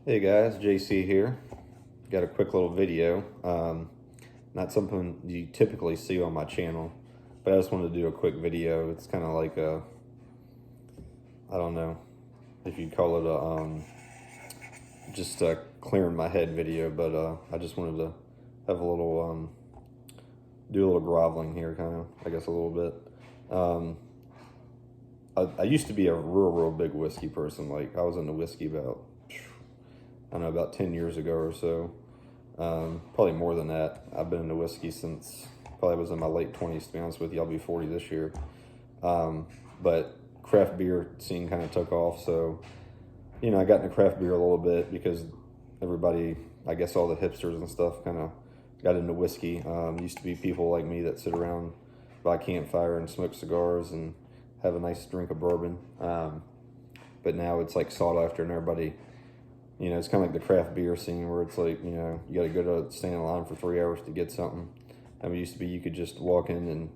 Hey guys, JC here. Got a quick little video. Not something you typically see on my channel, but I just wanted to do a quick video. It's kind of like I don't know if you'd call it just a clearing my head video, but I just wanted to have a little, do a little groveling here, kind of, I guess a little bit. I used to be a real big whiskey person. Like, I was into whiskey about, I don't know, about 10 years ago or so. Probably more than that. I've been into whiskey since probably was in my late 20s, to be honest with you. I'll be 40 this year. But craft beer scene kind of took off. So, I got into craft beer a little bit because everybody, I guess all the hipsters and stuff kind of got into whiskey. Used to be people like me that sit around by a campfire and smoke cigars and have a nice drink of bourbon. But now it's like sought after, and everybody, it's kind of like the craft beer scene where it's like, you got to go to stand in line for 3 hours to get something. I mean, it used to be you could just walk in and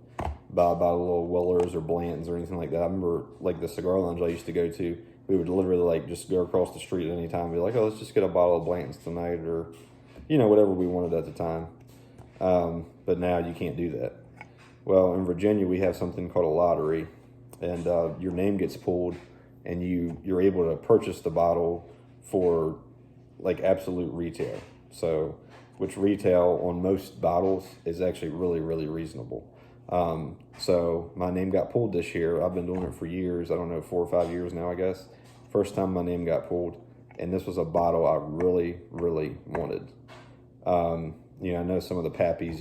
buy a bottle of Weller's or Blanton's or anything like that. I remember, like, the cigar lounge I used to go to, we would literally, like, just go across the street at any time and be like, oh, let's just get a bottle of Blanton's tonight, or, whatever we wanted at the time. But now you can't do that. Well, in Virginia, we have something called a lottery, and your name gets pulled, and you're able to purchase the bottle for like absolute retail. So, which retail on most bottles is actually really reasonable. So my name got pulled this year. I've been doing it for years. I don't know, 4 or 5 years now, I guess. First time my name got pulled, and this was a bottle I really wanted. I know some of the Pappies,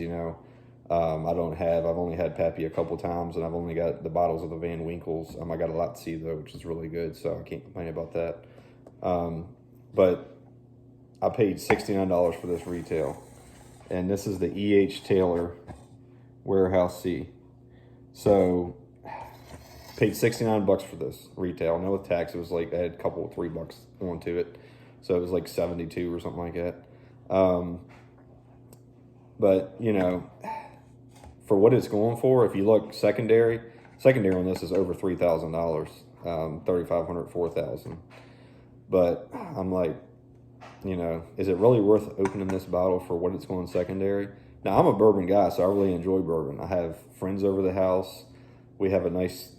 I've only had Pappy a couple times, and I've only got the bottles of the Van Winkles. I got a lot to see though, which is really good, so I can't complain about that. But I paid $69 for this retail, and this is the E.H.Taylor Warehouse C. So paid 69 bucks for this retail. Now with tax, it was like I had a couple $3 onto it, so it was like 72 or something like that. But for what it's going for, if you look secondary on this is over $3,000, 3,500, 4,000. But I'm like, is it really worth opening this bottle for what it's going secondary? Now, I'm a bourbon guy, so I really enjoy bourbon. I have friends over the house. We have a nice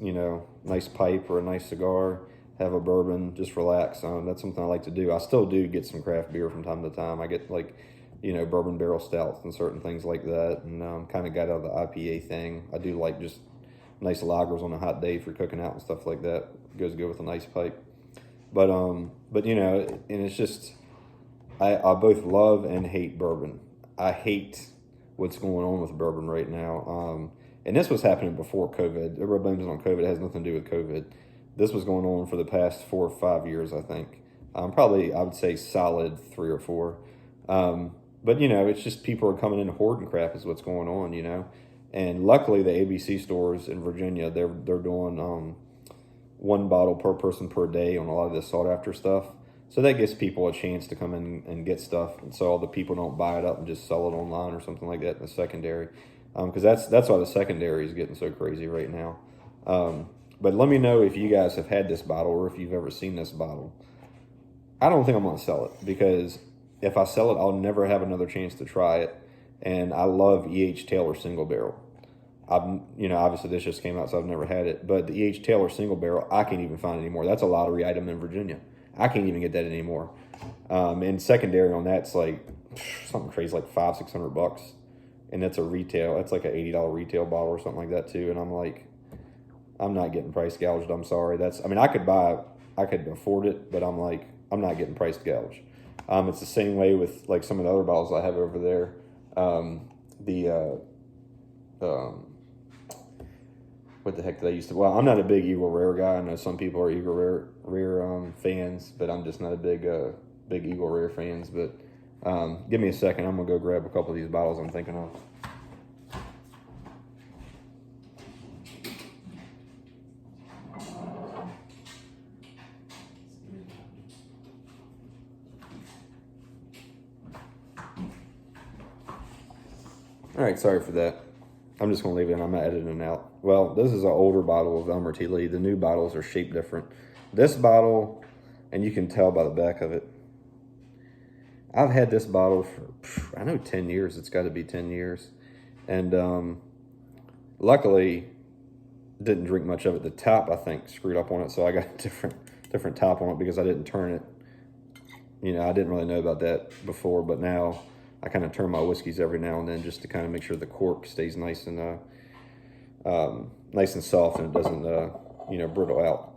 pipe or a nice cigar, have a bourbon, just relax. That's something I like to do. I still do get some craft beer from time to time. I get like, bourbon barrel stouts and certain things like that. And kind of got out of the IPA thing. I do like just nice lagers on a hot day for cooking out and stuff like that. It goes good with a nice pipe. But and it's just, I both love and hate bourbon. I hate what's going on with bourbon right now. And this was happening before COVID. Everybody blames it on COVID. It has nothing to do with COVID. This was going on for the past 4 or 5 years, I think. Probably, I would say solid 3 or 4. But, it's just people are coming in hoarding crap is what's going on, And luckily, the ABC stores in Virginia, they're doing 1 bottle per person per day on a lot of this sought after stuff. So that gives people a chance to come in and get stuff, and so all the people don't buy it up and just sell it online or something like that in the secondary. Because that's why the secondary is getting so crazy right now. But let me know if you guys have had this bottle or if you've ever seen this bottle. I don't think I'm going to sell it, because if I sell it, I'll never have another chance to try it. And I love E.H.Taylor single barrel. Obviously this just came out, so I've never had it. But the E.H.Taylor single barrel, I can't even find anymore. That's a lottery item in Virginia. I can't even get that anymore. And secondary on that's like something crazy, like $500-600, and that's a retail. That's like an $80 retail bottle or something like that too. And I'm like, I'm not getting price gouged. I'm sorry. I could afford it, but I'm like, I'm not getting price gouged. It's the same way with like some of the other bottles I have over there. What the heck did I used to? Well, I'm not a big Eagle Rare guy. I know some people are Eagle Rare fans, but I'm just not a big Eagle Rare fans. But give me a second. I'm gonna go grab a couple of these bottles I'm thinking of. All right, sorry for that. I'm just going to leave it in. I'm not editing it out. Well, this is an older bottle of Elmer T. Lee. The new bottles are shaped different. This bottle, and you can tell by the back of it, I've had this bottle for, I know 10 years. It's got to be 10 years. And luckily, didn't drink much of it. The top, I think, screwed up on it, so I got a different top on it because I didn't turn it. You know, I didn't really know about that before, but now I kind of turn my whiskeys every now and then just to kind of make sure the cork stays nice and soft and it doesn't brittle out.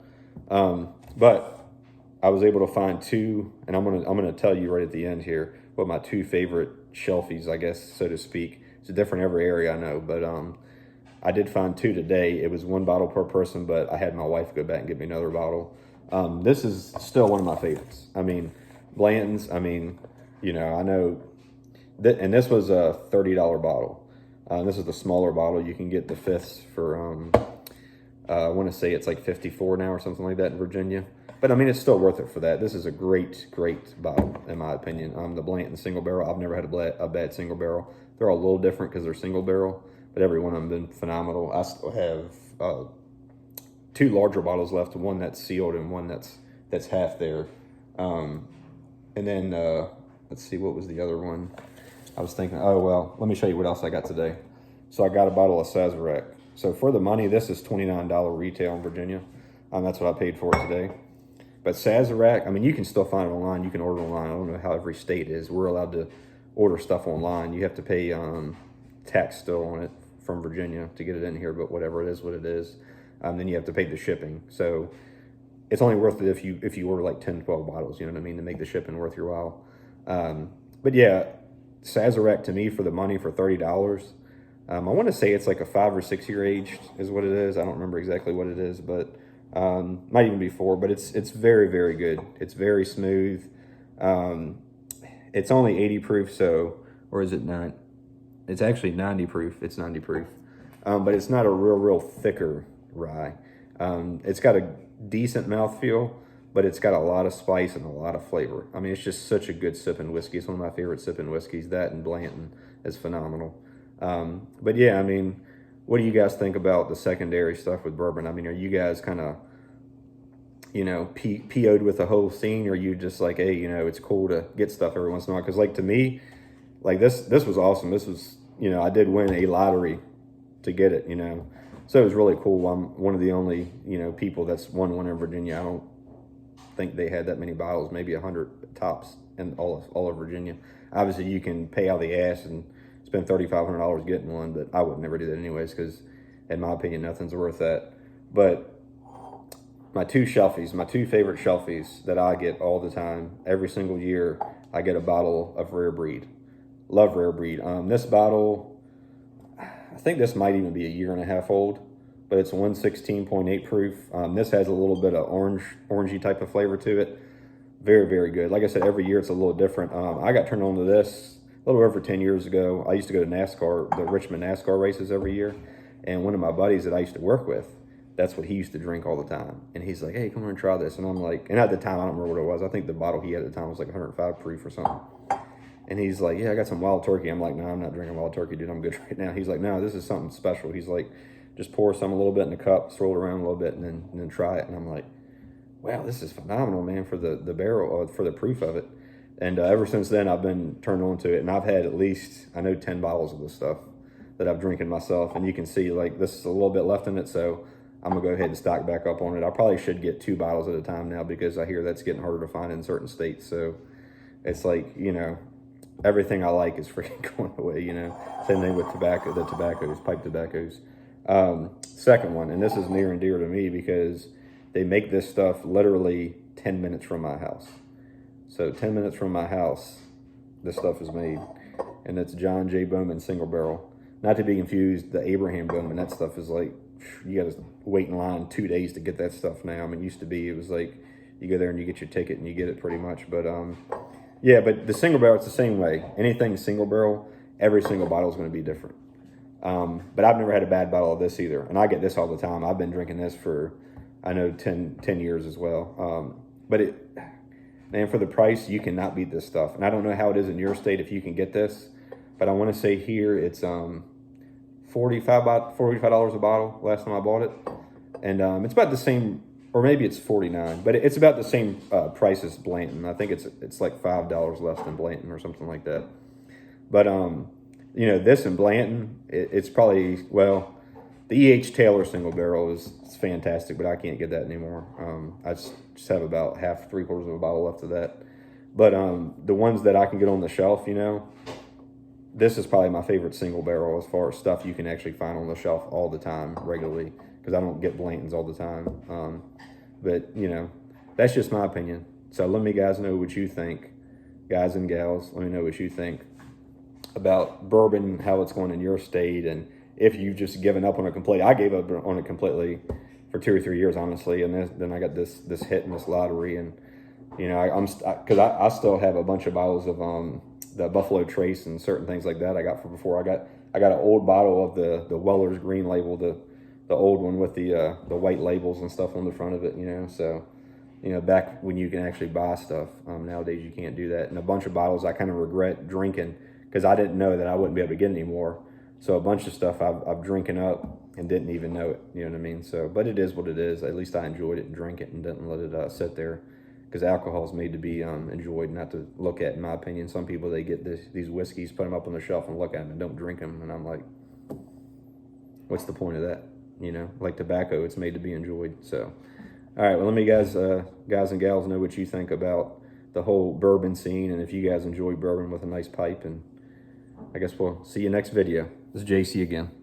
But I was able to find two, and I'm gonna tell you right at the end here what my two favorite shelfies, I guess, so to speak. It's different every area, I know, but I did find two today. It was one bottle per person, but I had my wife go back and get me another bottle. This is still one of my favorites. I mean, Blanton's, I mean, I know that, and this was a $30 bottle. This is the smaller bottle. You can get the fifths for, I want to say it's like 54 now or something like that in Virginia. But I mean, it's still worth it for that. This is a great bottle, in my opinion. The Blanton single barrel, I've never had a bad single barrel. They're all a little different because they're single barrel, but every one of them have been phenomenal. I still have two larger bottles left, one that's sealed and one that's half there. And then, let's see, what was the other one? I was thinking, oh, well, let me show you what else I got today. So I got a bottle of Sazerac. So for the money, this is $29 retail in Virginia. That's what I paid for it today. But Sazerac, I mean, you can still find it online. You can order online. I don't know how every state is. We're allowed to order stuff online. You have to pay tax still on it from Virginia to get it in here, but whatever, it is what it is. Then you have to pay the shipping. So it's only worth it if you order like 10, 12 bottles, you know what I mean, to make the shipping worth your while. But yeah, Sazerac to me for the money for $30. I want to say it's like a 5 or 6 year aged is what it is. I don't remember exactly what it is, but might even be 4. But it's very, very good. It's very smooth. It's only 80 proof, so, or is it not? It's actually 90 proof. It's 90 proof, but it's not a real thicker rye. It's got a decent mouthfeel, but it's got a lot of spice and a lot of flavor. I mean, it's just such a good sipping whiskey. It's one of my favorite sipping whiskeys. That and Blanton is phenomenal. But yeah, I mean, what do you guys think about the secondary stuff with bourbon? I mean, are you guys kind of, PO'd with the whole scene, or are you just like, hey, it's cool to get stuff every once in a while? Because like to me, like this was awesome. This was, I did win a lottery to get it, So it was really cool. I'm one of the only, people that's won one in Virginia. I don't think they had that many bottles, maybe 100 tops in all of Virginia. Obviously, you can pay out the ass and spend $3,500 getting one, but I would never do that anyways because, in my opinion, nothing's worth that. But my two favorite shelfies that I get all the time, every single year, I get a bottle of Rare Breed. Love Rare Breed. This bottle, I think this might even be a year and a half old, but it's 116.8 proof. This has a little bit of orangey type of flavor to it. Very, very good. Like I said, every year it's a little different. I got turned on to this a little over 10 years ago. I used to go to NASCAR, the Richmond NASCAR races every year. And one of my buddies that I used to work with, that's what he used to drink all the time. And he's like, hey, come on and try this. And I'm like, and at the time, I don't remember what it was. I think the bottle he had at the time was like 105 proof or something. And he's like, yeah, I got some Wild Turkey. I'm like, no, I'm not drinking Wild Turkey, dude. I'm good right now. He's like, no, this is something special. He's like, just pour some a little bit in the cup, swirl it around a little bit, and then try it. And I'm like, wow, this is phenomenal, man, for the barrel, for the proof of it. And ever since then, I've been turned on to it. And I've had at least, 10 bottles of this stuff that I've drinking myself. And you can see, like, this is a little bit left in it, so I'm going to go ahead and stock back up on it. I probably should get 2 bottles at a time now because I hear that's getting harder to find in certain states. So it's like, everything I like is freaking going away, Same thing with pipe tobaccos. Second one, and this is near and dear to me because they make this stuff literally 10 minutes from my house. So 10 minutes from my house, this stuff is made. And it's John J. Bowman single barrel. Not to be confused, the Abraham Bowman, that stuff is like, you got to wait in line 2 days to get that stuff now. I mean, it used to be, it was like, you go there and you get your ticket and you get it pretty much. But yeah, but the single barrel, it's the same way. Anything single barrel, every single bottle is going to be different. But I've never had a bad bottle of this either. And I get this all the time. I've been drinking this for, I know, 10 years as well. But man, for the price, you cannot beat this stuff. And I don't know how it is in your state if you can get this. But I want to say here it's $45 a bottle last time I bought it. And it's about the same or maybe it's 49, but it's about the same price as Blanton. I think it's like $5 less than Blanton or something like that. But you know, this and Blanton, it's probably, well, the E.H.Taylor single barrel is fantastic, but I can't get that anymore. I just have about half, 3/4 of a bottle left of that. But the ones that I can get on the shelf, you know, this is probably my favorite single barrel as far as stuff you can actually find on the shelf all the time, regularly, because I don't get Blantons all the time. But, you know, that's just my opinion. So let me guys know what you think. Guys and gals, let me know what you think about bourbon, how it's going in your state, and if you've just given up on it completely. I gave up on it completely for 2 or 3 years, honestly, and then I got this hit in this lottery, and you know, because I still have a bunch of bottles of the Buffalo Trace and certain things like that I got from before. I got an old bottle of the Weller's Green Label, the old one with the white labels and stuff on the front of it, you know. So, you know, back when you can actually buy stuff, nowadays you can't do that. And a bunch of bottles I kind of regret drinking because I didn't know that I wouldn't be able to get any more. So a bunch of stuff I've drinking up and didn't even know it, you know what I mean? So, but it is what it is. At least I enjoyed it and drank it and didn't let it sit there, because alcohol is made to be enjoyed, not to look at, in my opinion. Some people, they get these whiskeys, put them up on the shelf and look at them and don't drink them. And I'm like, what's the point of that? You know, like tobacco, it's made to be enjoyed. So, all right, well, let me guys and gals know what you think about the whole bourbon scene, and if you guys enjoy bourbon with a nice pipe. And I guess we'll see you next video. This is JC again.